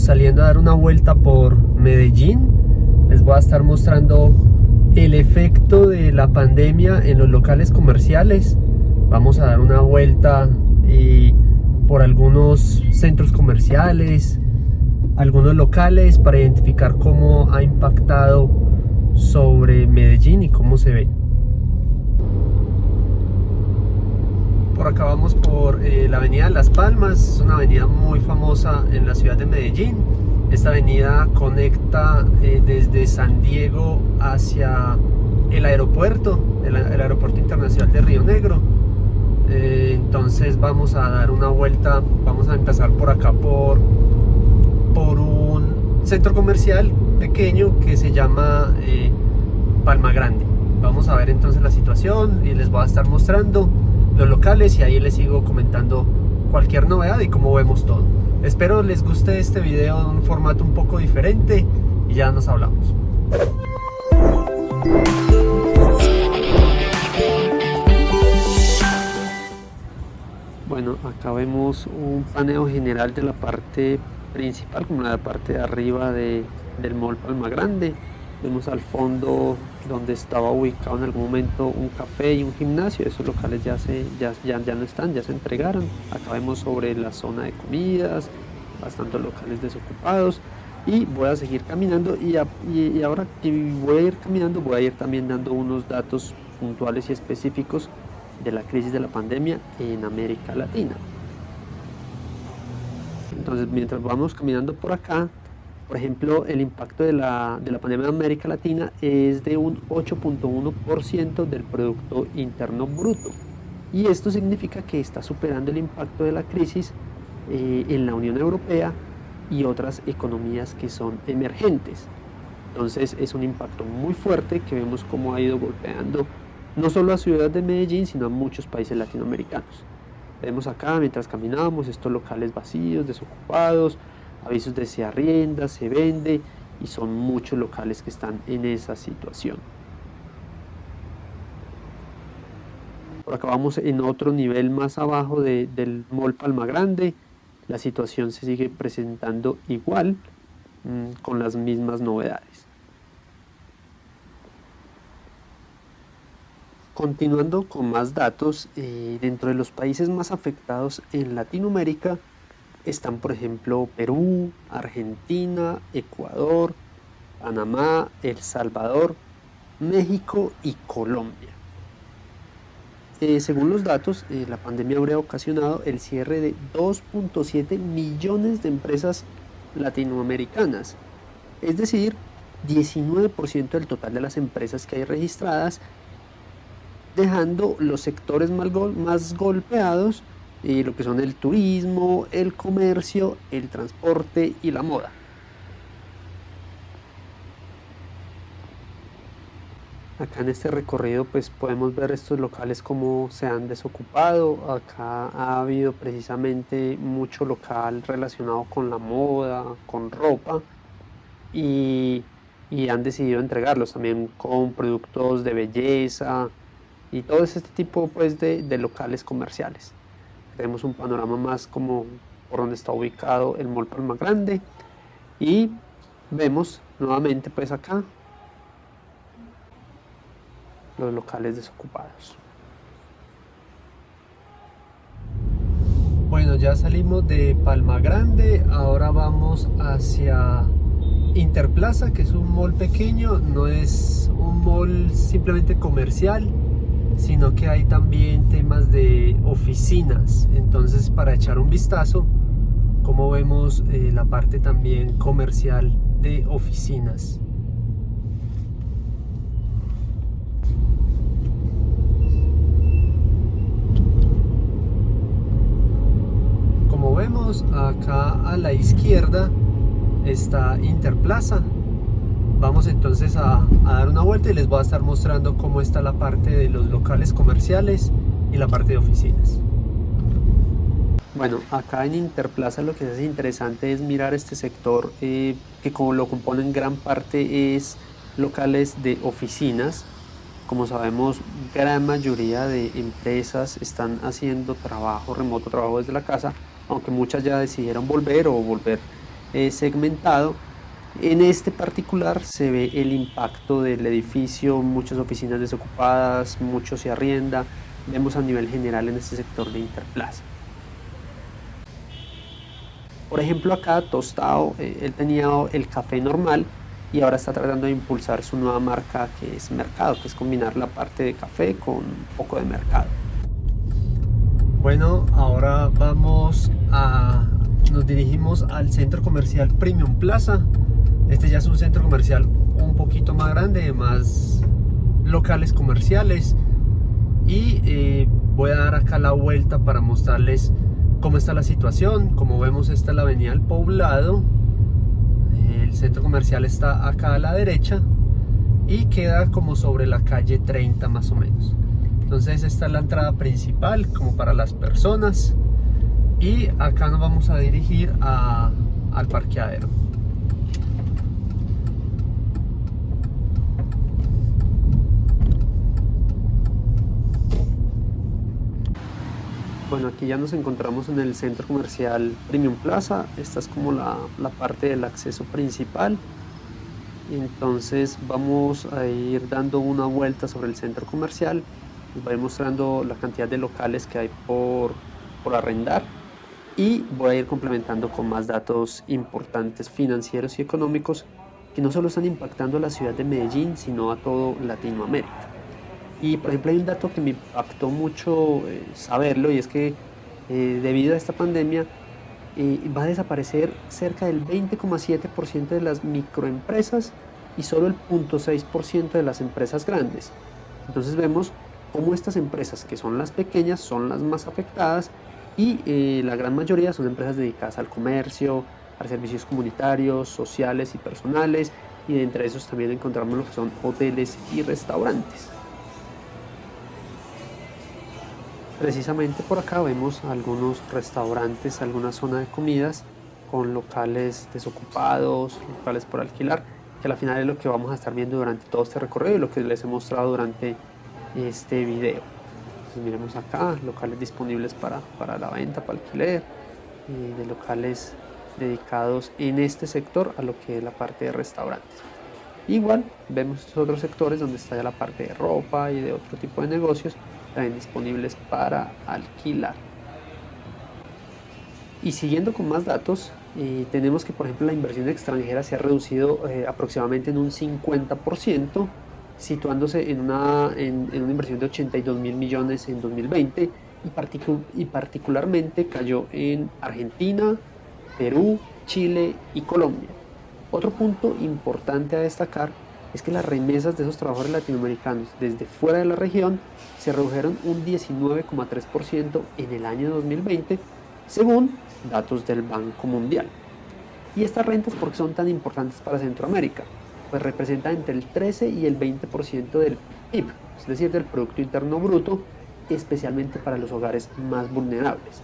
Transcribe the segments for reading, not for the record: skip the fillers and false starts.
estamos saliendo a dar una vuelta por Medellín. Les voy a estar mostrando el efecto de la pandemia en los locales comerciales. Vamos a dar una vuelta por algunos centros comerciales, algunos locales, para identificar cómo ha impactado sobre Medellín y cómo se ve. Por acá vamos por la avenida de Las Palmas. Es una avenida muy famosa en la ciudad de Medellín. Esta avenida conecta desde San Diego hacia el aeropuerto, el aeropuerto internacional de Río Negro. Entonces vamos a dar una vuelta. Vamos a empezar por acá por un centro comercial pequeño que se llama Palma Grande. Vamos a ver entonces la situación y les voy a estar mostrando los locales y ahí les sigo comentando cualquier novedad y cómo vemos todo. Espero les guste este video en un formato un poco diferente y ya nos hablamos. Bueno, acá vemos un paneo general de la parte principal, como la parte de arriba del Mall Palma Grande. Vemos al fondo donde estaba ubicado en algún momento un café y un gimnasio. Esos locales ya no están, ya se entregaron. Acá vemos sobre la zona de comidas, bastantes locales desocupados. Y voy a seguir caminando y ahora que voy a ir caminando voy a ir también dando unos datos puntuales y específicos de la crisis de la pandemia en América Latina. Entonces, mientras vamos caminando por acá, por ejemplo, el impacto de la pandemia en América Latina es de un 8.1% del Producto Interno Bruto. Y esto significa que está superando el impacto de la crisis en la Unión Europea y otras economías que son emergentes. Entonces es un impacto muy fuerte que vemos cómo ha ido golpeando no solo a ciudades de Medellín, sino a muchos países latinoamericanos. Vemos acá, mientras caminábamos, estos locales vacíos, desocupados, avisos de se arrienda, se vende, y son muchos locales que están en esa situación. Por acá vamos en otro nivel más abajo del Mall Palma Grande. La situación se sigue presentando igual, con las mismas novedades. Continuando con más datos, dentro de los países más afectados en Latinoamérica están, por ejemplo, Perú, Argentina, Ecuador, Panamá, El Salvador, México y Colombia. Según los datos, la pandemia habría ocasionado el cierre de 2.7 millones de empresas latinoamericanas, es decir, 19% del total de las empresas que hay registradas, dejando los sectores más golpeados, lo que son el turismo, el comercio, el transporte y la moda. Acá en este recorrido pues podemos ver estos locales cómo se han desocupado. Acá ha habido precisamente mucho local relacionado con la moda, con ropa, y han decidido entregarlos también con productos de belleza y todo este tipo pues de locales comerciales. Tenemos un panorama más como por donde está ubicado el Mall Palma Grande, y vemos nuevamente pues acá los locales desocupados. Bueno, ya salimos de Palma Grande, ahora vamos hacia Interplaza, que es un mall pequeño, no es un mall simplemente comercial, sino que hay también temas de oficinas. Entonces, para echar un vistazo, como vemos la parte también comercial de oficinas. Como vemos acá a la izquierda está Interplaza. Vamos entonces a dar una vuelta y les voy a estar mostrando cómo está la parte de los locales comerciales y la parte de oficinas. Bueno, acá en Interplaza lo que es interesante es mirar este sector que como lo componen gran parte es locales de oficinas. Como sabemos, gran mayoría de empresas están haciendo trabajo remoto, trabajo desde la casa, aunque muchas ya decidieron volver segmentado. En este particular se ve el impacto del edificio, muchas oficinas desocupadas, mucho se arrienda. Vemos a nivel general en este sector de Interplaza. Por ejemplo, acá Tostado, él tenía el café normal y ahora está tratando de impulsar su nueva marca, que es Mercado, que es combinar la parte de café con un poco de mercado. Bueno, ahora nos dirigimos al centro comercial Premium Plaza. Este ya es un centro comercial un poquito más grande, más locales comerciales, y voy a dar acá la vuelta para mostrarles cómo está la situación. Como vemos, esta es la avenida El Poblado. El centro comercial está acá a la derecha y queda como sobre la calle 30 más o menos. Entonces esta es la entrada principal como para las personas, y acá nos vamos a dirigir al parqueadero. Bueno, aquí ya nos encontramos en el centro comercial Premium Plaza. Esta es como la parte del acceso principal. Entonces vamos a ir dando una vuelta sobre el centro comercial. Les voy a ir mostrando la cantidad de locales que hay por arrendar, y voy a ir complementando con más datos importantes financieros y económicos que no solo están impactando a la ciudad de Medellín, sino a todo Latinoamérica. Y por ejemplo, hay un dato que me impactó mucho saberlo, y es que debido a esta pandemia va a desaparecer cerca del 20,7% de las microempresas y solo el 0,6% de las empresas grandes. Entonces vemos cómo estas empresas, que son las pequeñas, son las más afectadas, y la gran mayoría son empresas dedicadas al comercio, a servicios comunitarios, sociales y personales, y de entre esos también encontramos lo que son hoteles y restaurantes. Precisamente por acá vemos algunos restaurantes, alguna zona de comidas con locales desocupados, locales por alquilar, que al final es lo que vamos a estar viendo durante todo este recorrido y lo que les he mostrado durante este video. Entonces miremos acá, locales disponibles para la venta, para alquiler, de locales dedicados en este sector a lo que es la parte de restaurantes. Igual vemos otros sectores donde está ya la parte de ropa y de otro tipo de negocios también disponibles para alquilar. Y siguiendo con más datos, tenemos que por ejemplo la inversión extranjera se ha reducido aproximadamente en un 50%, situándose en una inversión de 82.000 millones en 2020, y particularmente cayó en Argentina, Perú, Chile y Colombia. Otro punto importante a destacar es que las remesas de esos trabajadores latinoamericanos desde fuera de la región se redujeron un 19,3% en el año 2020, según datos del Banco Mundial. ¿Y estas rentas por qué son tan importantes para Centroamérica? Pues representan entre el 13 y el 20% del PIB, es decir, del Producto Interno Bruto, especialmente para los hogares más vulnerables.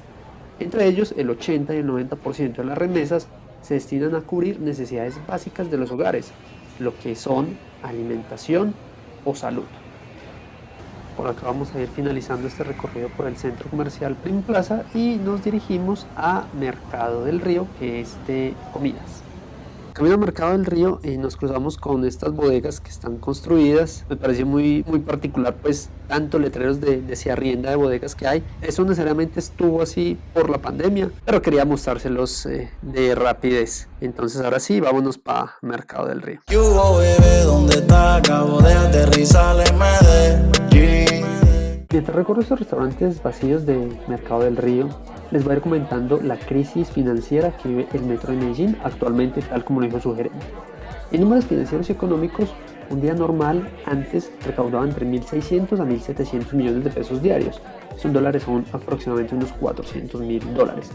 Entre ellos, el 80 y el 90% de las remesas se destinan a cubrir necesidades básicas de los hogares, lo que son alimentación o salud. Por acá vamos a ir finalizando este recorrido por el centro comercial Premium Plaza y nos dirigimos a Mercado del Río, que es de comidas. Camino al Mercado del Río y nos cruzamos con estas bodegas que están construidas. Me pareció muy particular, pues, tanto letreros de se arrienda de bodegas que hay. Eso necesariamente estuvo así por la pandemia, pero quería mostrárselos de rapidez. Entonces ahora sí, vámonos para Mercado del Río. ¿Dónde está? Acabo de aterrizar en Medellín. Mientras recorro estos restaurantes vacíos de Mercado del Río, les voy a ir comentando la crisis financiera que vive el Metro de Medellín actualmente, tal como lo dijo su gerente. En números financieros y económicos, un día normal antes recaudaba entre 1.600 a 1.700 millones de pesos diarios. Esos dólares son aproximadamente unos 400.000 dólares.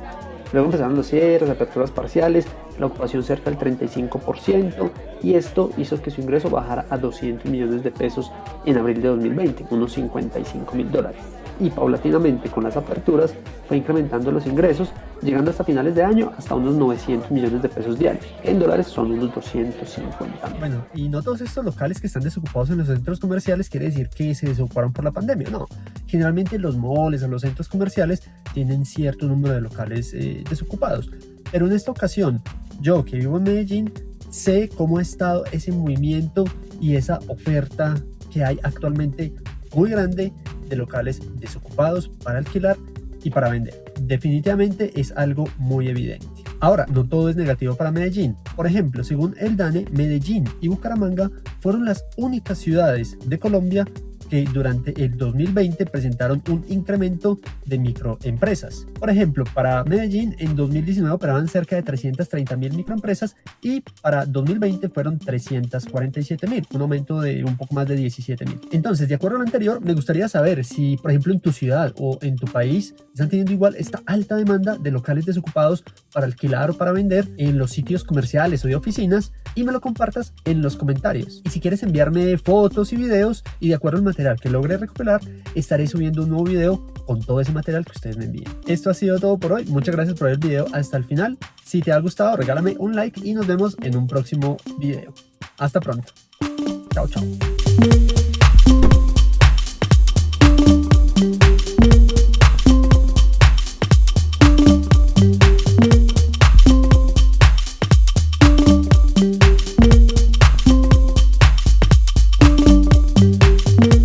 Luego empezaron los cierres, aperturas parciales, la ocupación cerca del 35%, y esto hizo que su ingreso bajara a 200 millones de pesos en abril de 2020, unos 55.000 dólares. Y paulatinamente con las aperturas fue incrementando los ingresos, llegando hasta finales de año hasta unos 900 millones de pesos diarios. En dólares son unos 250. Bueno, y no todos estos locales que están desocupados en los centros comerciales quiere decir que se desocuparon por la pandemia, no. Generalmente los moles o los centros comerciales tienen cierto número de locales desocupados. Pero en esta ocasión, yo que vivo en Medellín, sé cómo ha estado ese movimiento y esa oferta que hay actualmente muy grande de locales desocupados para alquilar y para vender. Definitivamente es algo muy evidente. Ahora, no todo es negativo para Medellín. Por ejemplo, según el DANE, Medellín y Bucaramanga fueron las únicas ciudades de Colombia que durante el 2020 presentaron un incremento de microempresas. Por ejemplo, para Medellín en 2019 operaban cerca de 330.000 microempresas y para 2020 fueron 347.000, un aumento de un poco más de 17.000. Entonces, de acuerdo a lo anterior, me gustaría saber si, por ejemplo, en tu ciudad o en tu país están teniendo igual esta alta demanda de locales desocupados para alquilar o para vender en los sitios comerciales o de oficinas, y me lo compartas en los comentarios. Y si quieres enviarme fotos y videos y de acuerdo al material que logre recopilar, estaré subiendo un nuevo video con todo ese material que ustedes me envíen. Esto ha sido todo por hoy. Muchas gracias por ver el video hasta el final. Si te ha gustado, regálame un like y nos vemos en un próximo video. Hasta pronto. Chao, chao.